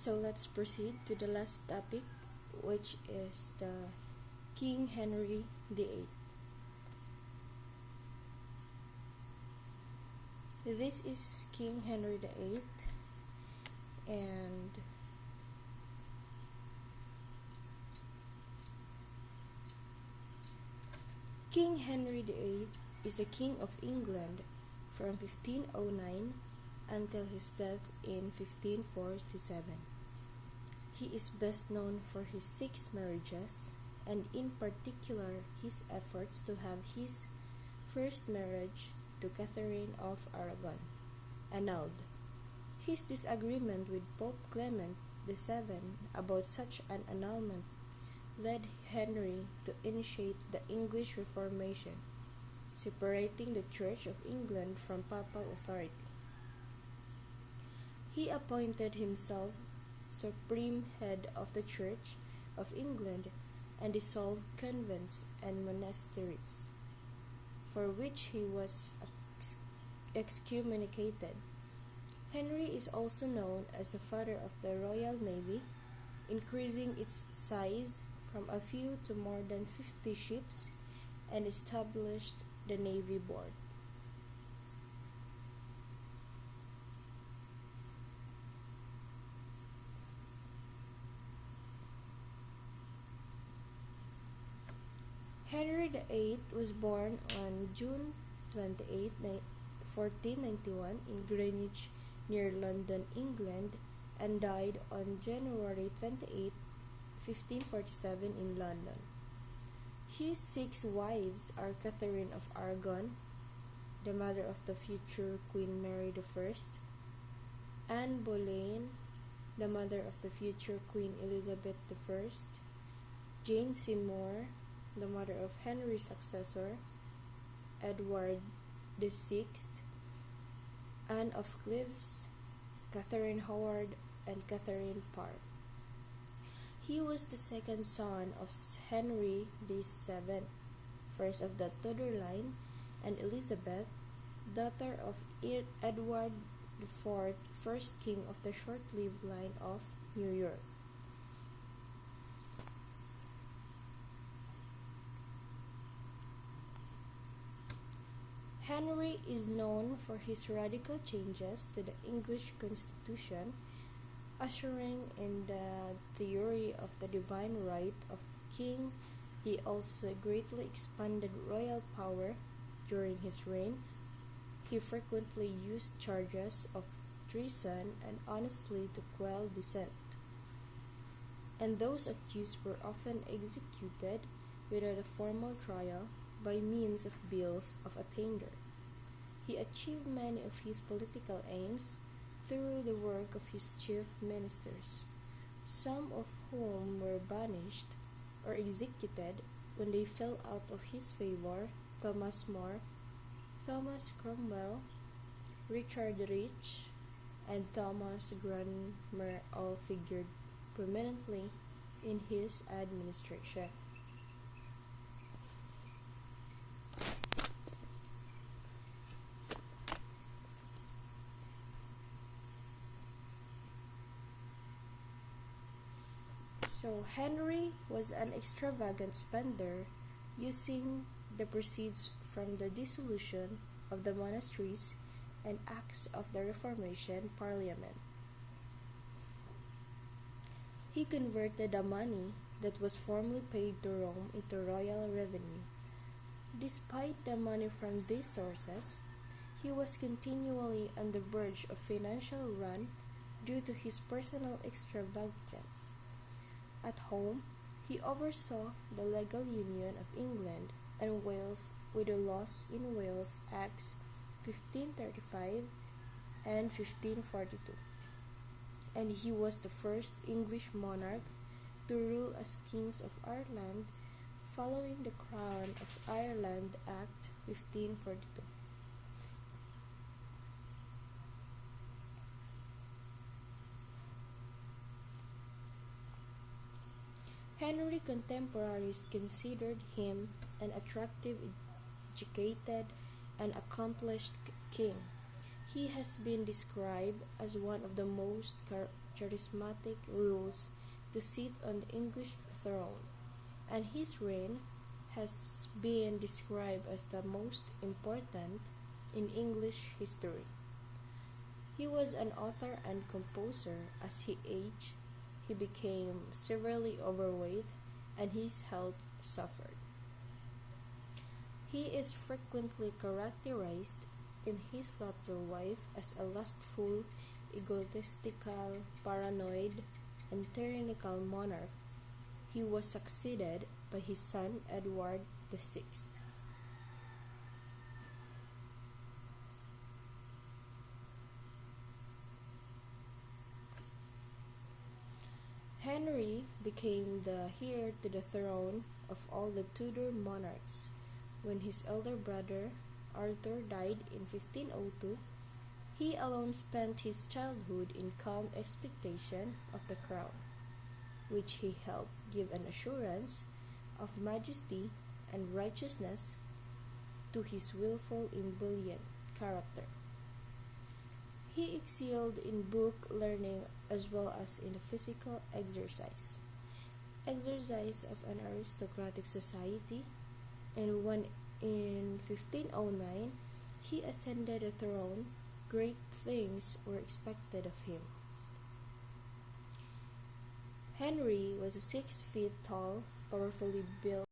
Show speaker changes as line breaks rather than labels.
So let's proceed to the last topic, which is the King Henry VIII. This is King Henry VIII, and King Henry VIII is the King of England from 1509 until his death in 1547. He is best known for his 6 marriages, and in particular his efforts to have his first marriage to Catherine of Aragon annulled. His disagreement with Pope Clement VII about such an annulment led Henry to initiate the English Reformation, separating the Church of England from papal authority. He appointed himself supreme head of the Church of England and dissolved convents and monasteries, for which he was excommunicated. Henry is also known as the father of the Royal Navy, increasing its size from a few to more than 50 ships, and established the Navy Board. Henry VIII was born on June 28, 1491 in Greenwich, near London, England, and died on January 28, 1547 in London. His 6 wives are Catherine of Aragon, the mother of the future Queen Mary I, Anne Boleyn, the mother of the future Queen Elizabeth I, Jane Seymour, the mother of Henry's successor, Edward VI, Anne of Cleves, Catherine Howard, and Catherine Parr. He was the second son of Henry VII, first of the Tudor line, and Elizabeth, daughter of Edward IV, first king of the short-lived line of New York. Henry is known for his radical changes to the English Constitution, ushering in the theory of the divine right of king. He also greatly expanded royal power during his reign. He frequently used charges of treason and honestly to quell dissent, and those accused were often executed without a formal trial by means of bills of attainder. He achieved many of his political aims through the work of his chief ministers, some of whom were banished or executed when they fell out of his favor. Thomas More, Thomas Cromwell, Richard Rich, and Thomas Cranmer all figured prominently in his administration. So Henry was an extravagant spender, using the proceeds from the dissolution of the monasteries and acts of the Reformation Parliament. He converted the money that was formerly paid to Rome into royal revenue. Despite the money from these sources, he was continually on the verge of financial ruin due to his personal extravagance. At home, he oversaw the legal union of England and Wales with the Laws in Wales Acts 1535 and 1542, and he was the first English monarch to rule as kings of Ireland following the Crown of Ireland Act 1542. Henry's contemporaries considered him an attractive, educated, and accomplished king. He has been described as one of the most charismatic rulers to sit on the English throne, and his reign has been described as the most important in English history. He was an author and composer. As he aged, he became severely overweight and his health suffered. He is frequently characterized in his latter wife as a lustful, egotistical, paranoid, and tyrannical monarch. He was succeeded by his son Edward VI. Henry became the heir to the throne of all the Tudor monarchs. When his elder brother Arthur died in 1502, he alone spent his childhood in calm expectation of the crown, which he helped give an assurance of majesty and righteousness to his willful and brilliant character. He excelled in book learning as well as in physical exercise of an aristocratic society, and when in 1509 he ascended the throne, great things were expected of him. Henry was 6 feet tall, powerfully built,